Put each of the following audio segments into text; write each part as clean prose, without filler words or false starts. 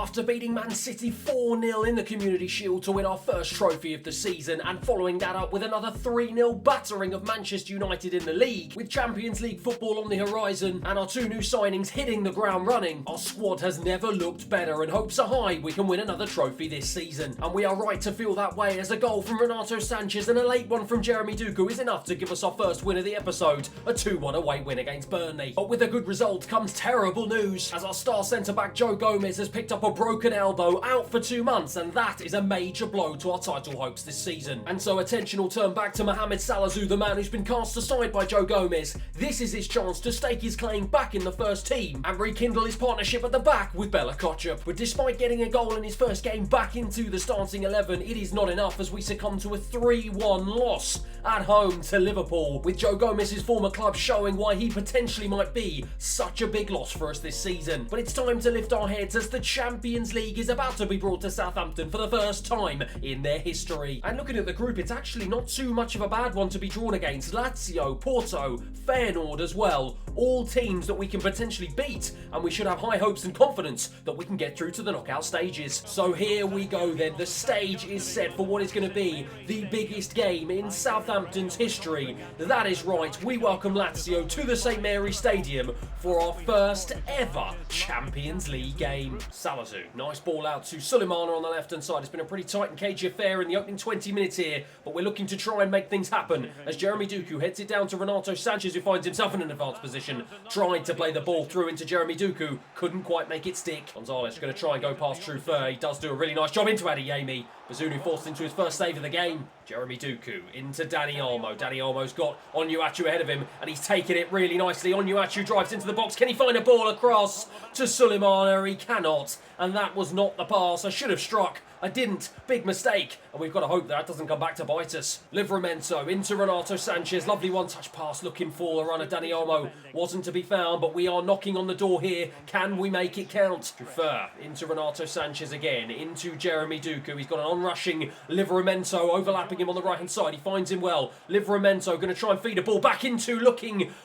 After beating Man City 4-0 in the Community Shield to win our first trophy of the season, and following that up with another 3-0 battering of Manchester United in the league, with Champions League football on the horizon and our two new signings hitting the ground running, our squad has never looked better and hopes are high we can win another trophy this season. And we are right to feel that way, as a goal from Renato Sanchez and a late one from Jeremy Doku is enough to give us our first win of the episode, a 2-1 away win against Burnley. But with a good result comes terrible news, as our star centre-back Joe Gomez has picked up a broken elbow, out for 2 months, and that is a major blow to our title hopes this season. And so attention will turn back to Mohamed Salazou, the man who's been cast aside by Joe Gomez. This is his chance to stake his claim back in the first team and rekindle his partnership at the back with Bella Kotchap. But despite getting a goal in his first game back into the starting 11, it is not enough as we succumb to a 3-1 loss at home to Liverpool, with Joe Gomez's former club showing why he potentially might be such a big loss for us this season. But it's time to lift our heads as the Champions League is about to be brought to Southampton for the first time in their history. And looking at the group, it's actually not too much of a bad one to be drawn against. Lazio, Porto, Feyenoord as well, all teams that we can potentially beat, and we should have high hopes and confidence that we can get through to the knockout stages. So here we go then, the stage is set for what is going to be the biggest game in Southampton's history. That is right, we welcome Lazio to the St Mary's Stadium for our first ever Champions League game. Salazou, nice ball out to Sulemana on the left hand side. It's been a pretty tight and cagey affair in the opening 20 minutes here, but we're looking to try and make things happen as Jeremy Doku heads it down to Renato Sanchez, who finds himself in an advanced position, tried to play the ball through into Jeremy Doku, couldn't quite make it stick. Gonzalez going to try and go past Truffert. He does do a really nice job into Adeyemi. Bazunu forced into his first save of the game. Jeremy Doku into Dani Olmo. Dani Olmo's got Onuachu ahead of him, and he's taken it really nicely. Onuachu drives into the box. Can he find a ball across to Sulemana? He cannot, and that was not the pass. I should have struck. I didn't. Big mistake. And we've got to hope that doesn't come back to bite us. Livramento into Renato Sanchez. Lovely one-touch pass looking for a runner. Dani Olmo wasn't to be found, but we are knocking on the door here. Can we make it count? Truffert into Renato Sanchez again. Into Jeremy Doku. He's got an on-rushing Livramento overlapping him on the right-hand side. He finds him well. Livramento going to try and feed a ball back into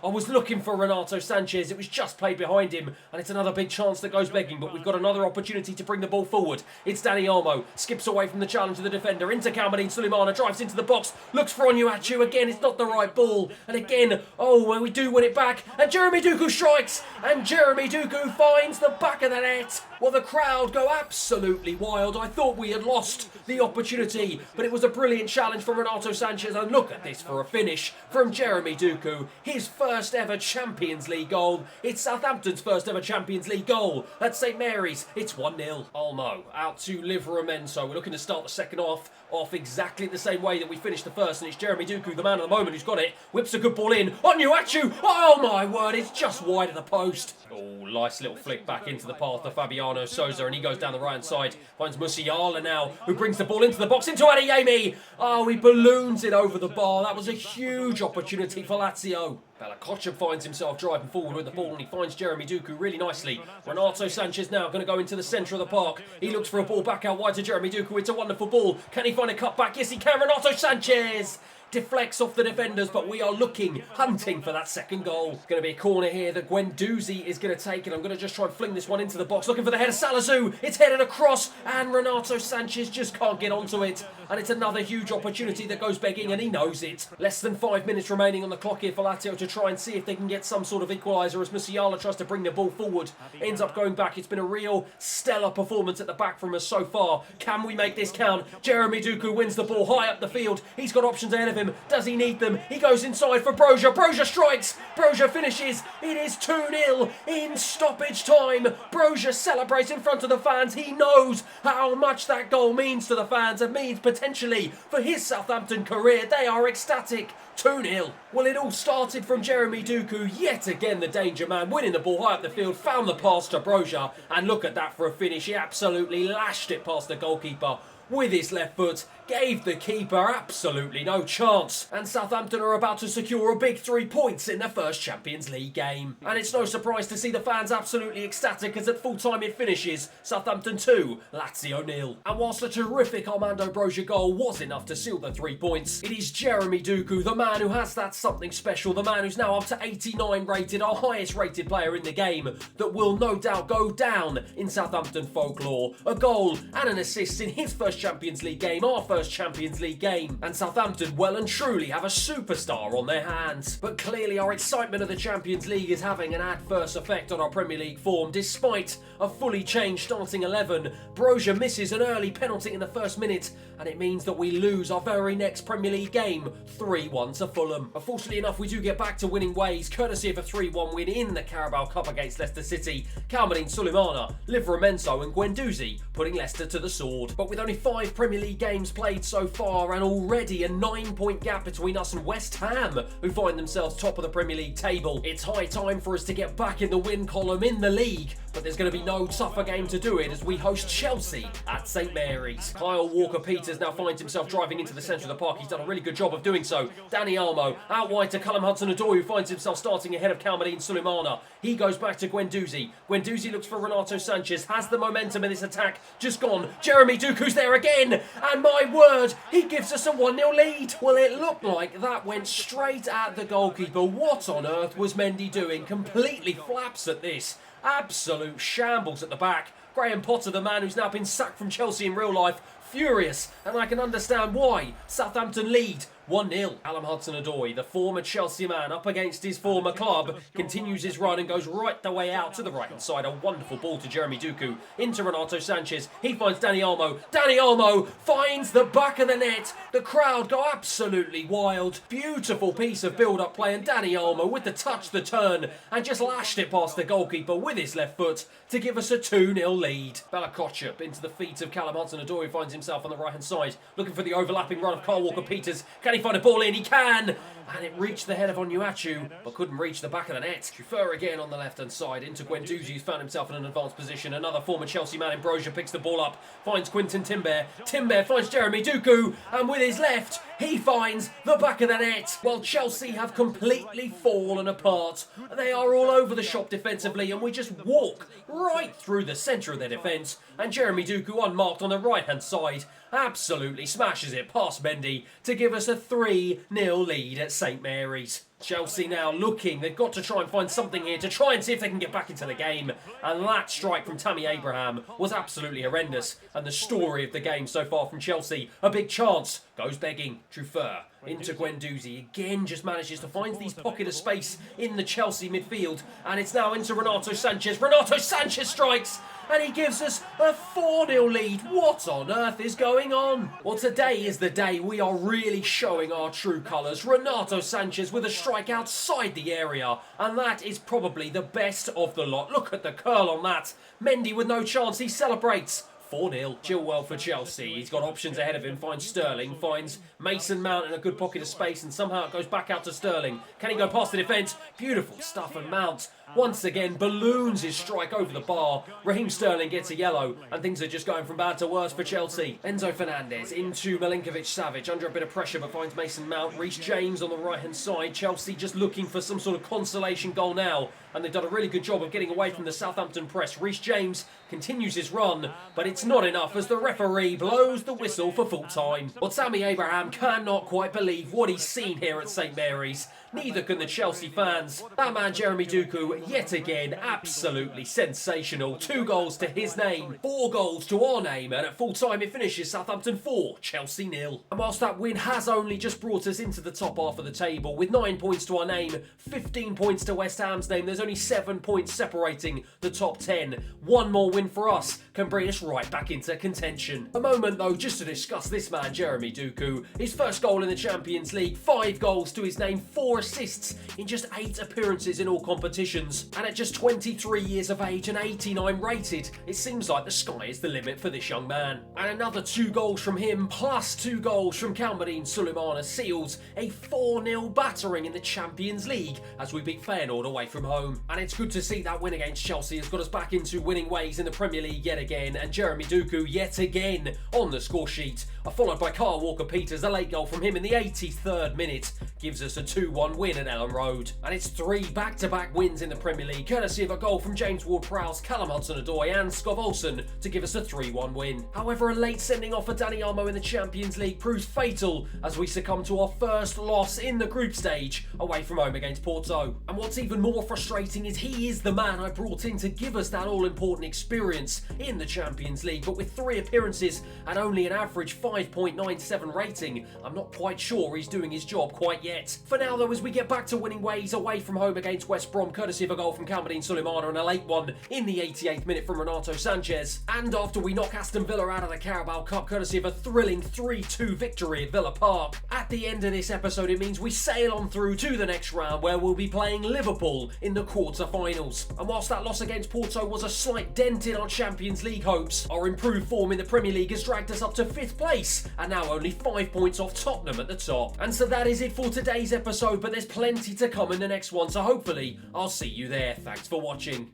I was looking for Renato Sanchez. It was just played behind him, and it's another big chance that goes begging, but we've got another opportunity to bring the ball forward. It's Dani Olmo. Skips away from the challenge of the defender into Kalmadine. Sulemana drives into the box, looks for Onuachu. Again, it's not the right ball, and again, we do win it back, and Jeremy Doku strikes, and Jeremy Doku finds the back of the net. Well, the crowd go absolutely wild. I thought we had lost the opportunity, but it was a brilliant challenge from Renato Sanchez, and look at this for a finish from Jeremy Doku. His first ever Champions League goal. It's Southampton's first ever Champions League goal at St Mary's. It's 1-0. Olmo out to Livramento. We're looking to start the second half off exactly the same way that we finished the first, and it's Jeremy Doku, the man at the moment, who's got it. Whips a good ball in. Onuachu! Oh my word, it's just wide of the post. Oh, nice little flick back into the path of Fabiano Sousa, and he goes down the right hand side. Finds Musiala now, who brings the ball into the box, into Adeyemi. Oh, he balloons it over the bar. That was a huge opportunity for Lazio. Bella Kotchap finds himself driving forward with the ball, and he finds Jeremy Doku really nicely. Renato Sanchez now going to go into the centre of the park. He looks for a ball back out wide to Jeremy Doku. It's a wonderful ball. Can he find a cut back? Yes, he can. Renato Sanchez deflects off the defenders, but we are hunting for that second goal. It's going to be a corner here that Guendouzi is going to take, and I'm going to just try and fling this one into the box, looking for the header. Salazou, it's headed across, and Renato Sanchez just can't get onto it, and it's another huge opportunity that goes begging, and he knows it. Less than 5 minutes remaining on the clock here for Lazio to try and see if they can get some sort of equaliser, as Musiala tries to bring the ball forward, ends up going back. It's been a real stellar performance at the back from us so far. Can we make this count? Jeremy Doku wins the ball high up the field. He's got options ahead of him. Does he need them? He goes inside for Broja. Broja strikes. Broja finishes. It is 2-0 in stoppage time. Broja celebrates in front of the fans. He knows how much that goal means to the fans and means potentially for his Southampton career. They are ecstatic. 2-0. Well, it all started from Jeremy Doku, yet again the danger man, winning the ball high up the field, found the pass to Broja, and look at that for a finish. He absolutely lashed it past the goalkeeper. with his left foot, gave the keeper absolutely no chance. And Southampton are about to secure a big 3 points in their first Champions League game. And it's no surprise to see the fans absolutely ecstatic as at full time it finishes Southampton 2, Lazio 0. And whilst a terrific Armando Broja goal was enough to seal the 3 points, it is Jeremy Doku, the man who has that something special, the man who's now up to 89 rated, our highest rated player in the game, that will no doubt go down in Southampton folklore. A goal and an assist in his first Champions League game, our first Champions League game, and Southampton well and truly have a superstar on their hands. But clearly our excitement of the Champions League is having an adverse effect on our Premier League form. Despite a fully changed starting 11, Broja misses an early penalty in the first minute, and it means that we lose our very next Premier League game 3-1 to Fulham. Fortunately enough, we do get back to winning ways, courtesy of a 3-1 win in the Carabao Cup against Leicester City. Kalmadine Sulemana, Livramento and Guendouzi putting Leicester to the sword. But with only 5 Premier League games played so far and already a 9-point gap between us and West Ham, who find themselves top of the Premier League table, it's high time for us to get back in the win column in the league. But there's going to be no tougher game to do it as we host Chelsea at St Mary's. Kyle Walker-Peters now finds himself driving into the centre of the park. He's done a really good job of doing so. Danny Almo out wide to Callum Hudson-Odoi, who finds himself starting ahead of Kalmadine Sulemana. He goes back to Guendouzi. Guendouzi looks for Renato Sanchez, has the momentum in this attack, just gone. Jeremy Doku's there again, and my word, he gives us a 1-0 lead. Well, it looked like that went straight at the goalkeeper. What on earth was Mendy doing? Completely flaps at this. Absolute shambles at the back. Graham Potter, the man who's now been sacked from Chelsea in real life, furious, and I can understand why. Southampton lead 1-0. Callum Hudson-Odoi, the former Chelsea man up against his former club, continues his run and goes right the way out to the right-hand side. A wonderful ball to Jeremy Doku. Into Renato Sanchez. He finds Danny Almo. Danny Almo finds the back of the net. The crowd go absolutely wild. Beautiful piece of build-up play, and Danny Almo with the touch, the turn, and just lashed it past the goalkeeper with his left foot to give us a 2-0 lead. Bella Kotchup into the feet of Callum Hudson-Odoi, finds himself on the right-hand side, looking for the overlapping run of Kyle Walker-Peters. Can he find a ball in? He can! And it reached the head of Onuachu, but couldn't reach the back of the net. Trufer again on the left-hand side, into Guendouzi, who's found himself in an advanced position. Another former Chelsea man in Broja picks the ball up, finds Quinton Timber. Timber finds Jeremy Doku, and with his left, he finds the back of the net. While Chelsea have completely fallen apart. They are all over the shop defensively, and we just walk right through the centre of their defence. And Jeremy Doku, unmarked on the right-hand side, absolutely smashes it past Mendy to give us a 3-0 lead at St Mary's. Chelsea now looking, they've got to try and find something here to try and see if they can get back into the game. And that strike from Tammy Abraham was absolutely horrendous. And the story of the game so far from Chelsea, a big chance, goes begging. Trufer into Guendouzi, again just manages to find these pocket of space in the Chelsea midfield. And it's now into Renato Sanchez. Renato Sanchez strikes, and he gives us a 4-0 lead. What on earth is going on? Well, today is the day we are really showing our true colours. Renato Sanchez with a strike outside the area, and that is probably the best of the lot. Look at the curl on that. Mendy with no chance, he celebrates. 4-0. Chilwell for Chelsea. He's got options ahead of him. Finds Sterling. Finds Mason Mount in a good pocket of space, and somehow it goes back out to Sterling. Can he go past the defence? Beautiful stuff, and Mount once again balloons his strike over the bar. Raheem Sterling gets a yellow, and things are just going from bad to worse for Chelsea. Enzo Fernandez into Milinkovic-Savic, under a bit of pressure but finds Mason Mount. Reece James on the right hand side. Chelsea just looking for some sort of consolation goal now, and they've done a really good job of getting away from the Southampton press. Reece James continues his run, but it's not enough as the referee blows the whistle for full time. But Tammy Abraham cannot quite believe what he's seen here at St Mary's. Neither can the Chelsea fans. That man Jeremy Doku, yet again, absolutely sensational. 2 goals to his name, 4 goals to our name, and at full time it finishes Southampton 4, Chelsea 0. And whilst that win has only just brought us into the top half of the table, with 9 points to our name, 15 points to West Ham's name, there's only 7 points separating the top 10. One more win for us can bring us right back into contention. A moment though, just to discuss this man Jeremy Doku. His first goal in the Champions League, 5 goals to his name, 4 assists in just 8 appearances in all competitions. And at just 23 years of age and 89 rated, it seems like the sky is the limit for this young man. And another 2 goals from him, plus 2 goals from Kalmadin Sulemana seals a 4-0 battering in the Champions League as we beat Feyenoord away from home. And it's good to see that win against Chelsea has got us back into winning ways in the Premier League yet again, and Jeremy Doku yet again on the score sheet. Followed by Kyle Walker-Peters, a late goal from him in the 83rd minute gives us a 2-1 win at Ellen Road. And it's 3 back-to-back wins in the Premier League, courtesy of a goal from James Ward-Prowse, Callum Hudson-Odoi and Skov Olsen to give us a 3-1 win. However, a late sending off for Danny Olmo in the Champions League proves fatal as we succumb to our first loss in the group stage away from home against Porto. And what's even more frustrating is he is the man I brought in to give us that all-important experience in the Champions League, but with 3 appearances and only an average 5.97 rating, I'm not quite sure he's doing his job quite yet. For now though, as we get back to winning ways away from home against West Brom, courtesy of a goal from Kalmadin Sulemana and a late one in the 88th minute from Renato Sanchez, and after we knock Aston Villa out of the Carabao Cup courtesy of a thrilling 3-2 victory at Villa Park, at the end of this episode it means we sail on through to the next round where we'll be playing Liverpool in the quarter-finals. And whilst that loss against Porto was a slight dent in our Champions League hopes, our improved form in the Premier League has dragged us up to 5th place and now only 5 points off Tottenham at the top. And so that is it for today's episode, but there's plenty to come in the next one, so hopefully I'll see you there. Thanks for watching.